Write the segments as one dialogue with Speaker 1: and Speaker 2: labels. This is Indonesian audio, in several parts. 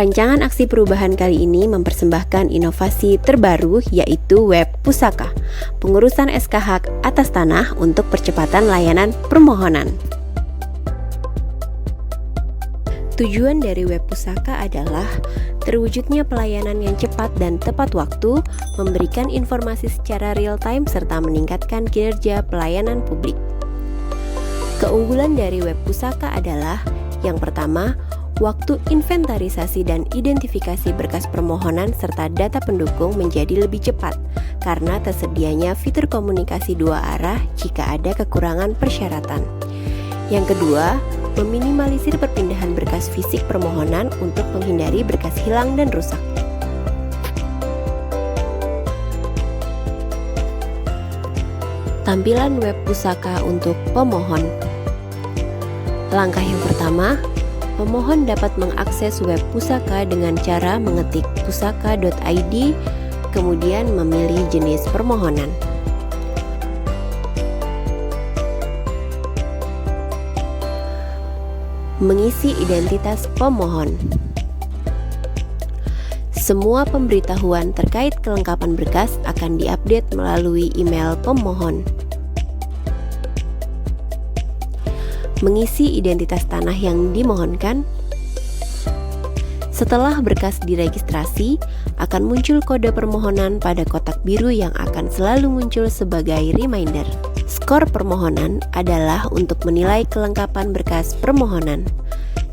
Speaker 1: Rancangan aksi perubahan kali ini mempersembahkan inovasi terbaru yaitu web pusaka, pengurusan SK hak atas tanah untuk percepatan layanan permohonan. Tujuan dari web pusaka adalah terwujudnya pelayanan yang cepat dan tepat waktu, memberikan informasi secara real time serta meningkatkan kinerja pelayanan publik. Keunggulan dari web pusaka adalah yang pertama, waktu inventarisasi dan identifikasi berkas permohonan serta data pendukung menjadi lebih cepat karena tersedianya fitur komunikasi dua arah jika ada kekurangan persyaratan. Yang kedua, meminimalisir perpindahan berkas fisik permohonan untuk menghindari berkas hilang dan rusak. Tampilan web pusaka untuk pemohon. Langkah yang pertama, pemohon dapat mengakses web pusaka dengan cara mengetik pusaka.id, kemudian memilih jenis permohonan. Mengisi identitas pemohon. Semua pemberitahuan terkait kelengkapan berkas akan diupdate melalui email pemohon. Mengisi identitas tanah yang dimohonkan. Setelah berkas diregistrasi, akan muncul kode permohonan pada kotak biru yang akan selalu muncul sebagai reminder. Skor permohonan adalah untuk menilai kelengkapan berkas permohonan.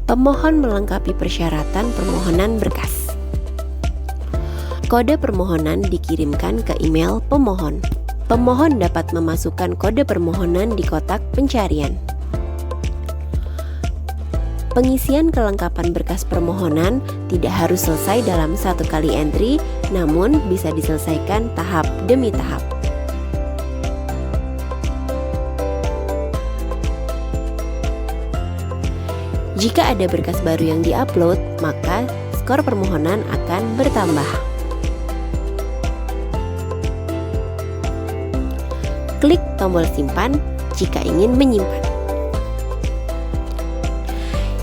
Speaker 1: Pemohon melengkapi persyaratan permohonan berkas. Kode permohonan dikirimkan ke email pemohon. Pemohon dapat memasukkan kode permohonan di kotak pencarian. Pengisian kelengkapan berkas permohonan tidak harus selesai dalam satu kali entry, namun bisa diselesaikan tahap demi tahap. Jika ada berkas baru yang diupload, maka skor permohonan akan bertambah. Klik tombol simpan jika ingin menyimpan.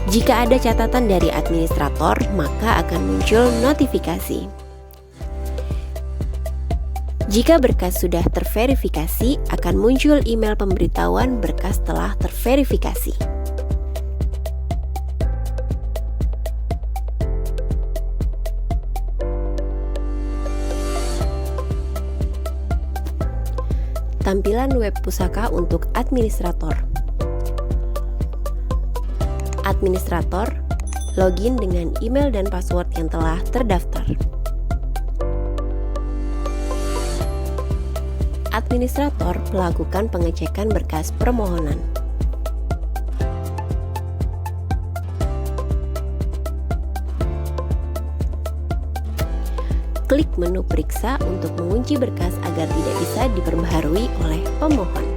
Speaker 1: Jika ada catatan dari administrator, maka akan muncul notifikasi. Jika berkas sudah terverifikasi, akan muncul email pemberitahuan berkas telah terverifikasi. Tampilan web pusaka untuk administrator. Administrator, login dengan email dan password yang telah terdaftar. Administrator melakukan pengecekan berkas permohonan. Klik menu periksa untuk mengunci berkas agar tidak bisa diperbaharui oleh pemohon.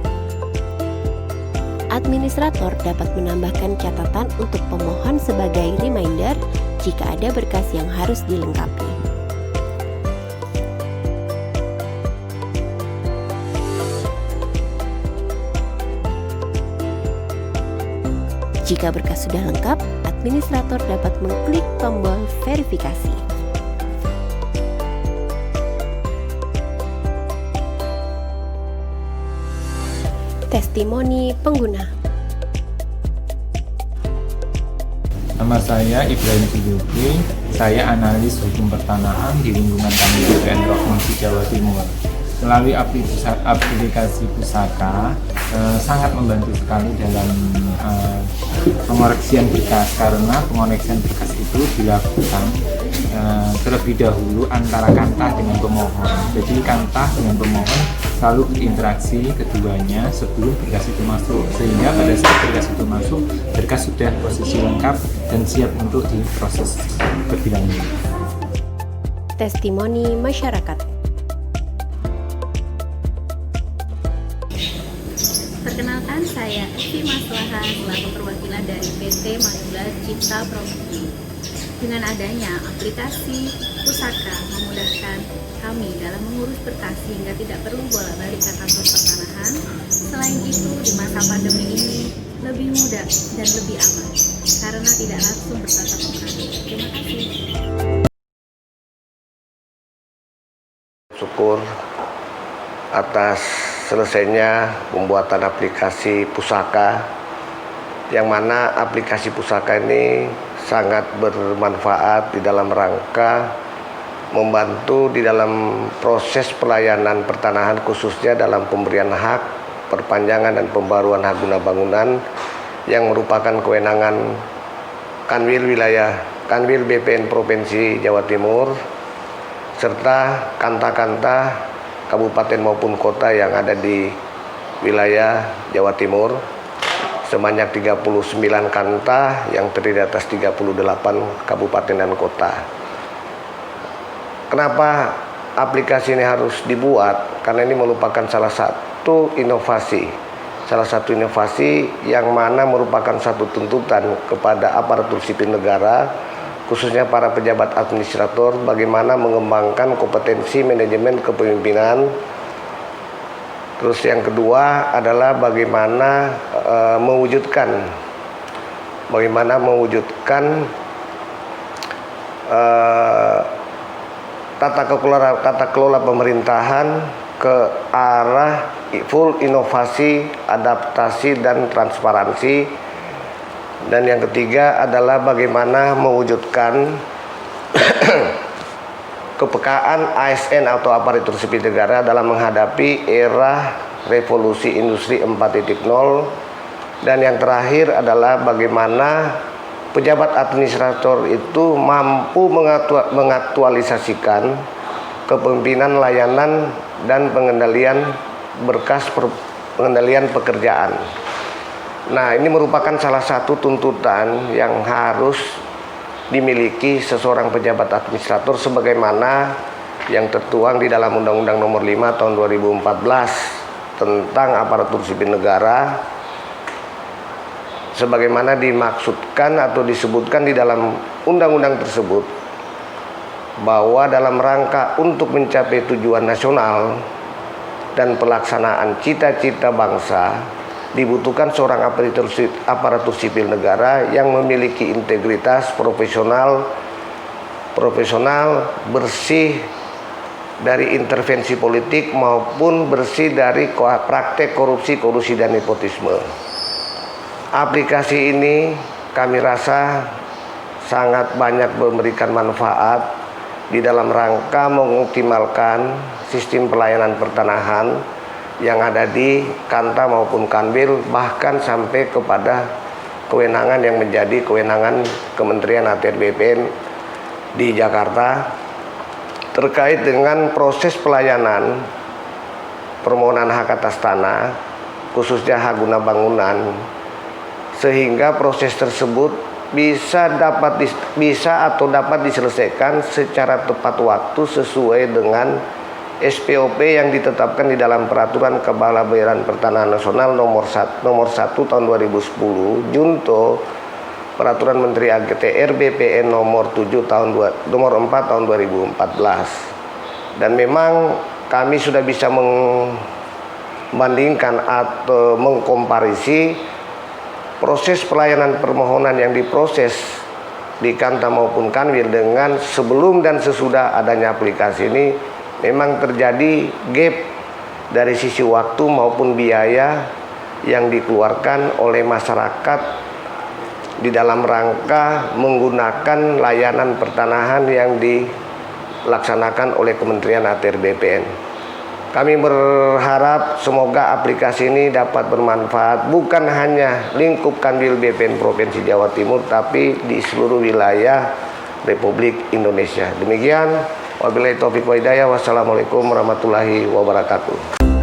Speaker 1: Administrator dapat menambahkan catatan untuk pemohon sebagai reminder jika ada berkas yang harus dilengkapi. Jika berkas sudah lengkap, administrator dapat mengklik tombol verifikasi. Testimoni pengguna.
Speaker 2: Nama saya Ibrahim Siddiqui, saya analis hukum pertanahan di lingkungan kami BPN Provinsi Jawa Timur. Melalui aplikasi pusaka sangat membantu sekali dalam pengoreksian berkas, karena pengoreksian berkas itu dilakukan terlebih dahulu antara kantah dengan pemohon. Jadi kantah dengan pemohon selalu berinteraksi keduanya sebelum berkas itu masuk, sehingga pada saat berkas itu masuk, berkas sudah posisi lengkap dan siap untuk diproses lebih lanjut.
Speaker 1: Testimoni masyarakat.
Speaker 3: Perkenalkan, saya Evi Maslahan selaku perwakilan dari PT Manula Cipta Properti. Dengan adanya aplikasi pusaka memudahkan kami dalam mengurus berkas sehingga tidak perlu bolak-balik ke kantor pertanahan. Selain itu, di masa pandemi ini lebih mudah, dan lebih aman karena tidak langsung bertatap muka. Terima kasih.
Speaker 4: Syukur atas selesainya pembuatan aplikasi pusaka, yang mana aplikasi pusaka ini sangat bermanfaat di dalam rangka membantu di dalam proses pelayanan pertanahan, khususnya dalam pemberian hak, perpanjangan dan pembaruan hak guna bangunan yang merupakan kewenangan Kanwil BPN Provinsi Jawa Timur serta kanta-kanta kabupaten maupun kota yang ada di wilayah Jawa Timur sebanyak 39 kanta yang terdiri atas 38 kabupaten dan kota. Kenapa aplikasi ini harus dibuat? Karena ini merupakan salah satu inovasi yang mana merupakan satu tuntutan kepada aparatur sipil negara, khususnya para pejabat administrator, bagaimana mengembangkan kompetensi manajemen kepemimpinan. Terus yang kedua adalah bagaimana mewujudkan tata kelola pemerintahan ke arah full inovasi, adaptasi, dan transparansi. Dan yang ketiga adalah bagaimana mewujudkan kepekaan ASN atau aparatur sipil negara dalam menghadapi era revolusi industri 4.0. Dan yang terakhir adalah bagaimana pejabat administrator itu mampu mengaktualisasikan kepemimpinan layanan dan pengendalian berkas pengendalian pekerjaan. Nah, ini merupakan salah satu tuntutan yang harus dimiliki seseorang pejabat administrator sebagaimana yang tertuang di dalam Undang-Undang Nomor 5 Tahun 2014 tentang aparatur sipil negara, sebagaimana dimaksudkan atau disebutkan di dalam undang-undang tersebut, bahwa dalam rangka untuk mencapai tujuan nasional dan pelaksanaan cita-cita bangsa dibutuhkan seorang aparatur sipil negara yang memiliki integritas profesional, bersih dari intervensi politik maupun bersih dari praktek korupsi dan nepotisme. Aplikasi ini kami rasa sangat banyak memberikan manfaat di dalam rangka mengoptimalkan sistem pelayanan pertanahan yang ada di kanta maupun kanwil, bahkan sampai kepada kewenangan yang menjadi kewenangan Kementerian ATR BPN di Jakarta terkait dengan proses pelayanan permohonan hak atas tanah, khususnya hak guna bangunan, sehingga proses tersebut bisa dapat diselesaikan secara tepat waktu sesuai dengan SPOP yang ditetapkan di dalam Peraturan Kepala-Bayaran Pertanahan Nasional nomor 1 tahun 2010 Junto Peraturan Menteri ATR BPN nomor 4 tahun 2014. Dan memang kami sudah bisa membandingkan atau mengkomparisi proses pelayanan permohonan yang diproses di kanta maupun kanwil dengan sebelum dan sesudah adanya aplikasi ini. Memang terjadi gap dari sisi waktu maupun biaya yang dikeluarkan oleh masyarakat di dalam rangka menggunakan layanan pertanahan yang dilaksanakan oleh Kementerian ATR BPN. Kami berharap semoga aplikasi ini dapat bermanfaat bukan hanya lingkup Kanwil BPN Provinsi Jawa Timur, tapi di seluruh wilayah Republik Indonesia. Demikian, wabillahi taufiq wa hidayah. Wassalamualaikum warahmatullahi wabarakatuh.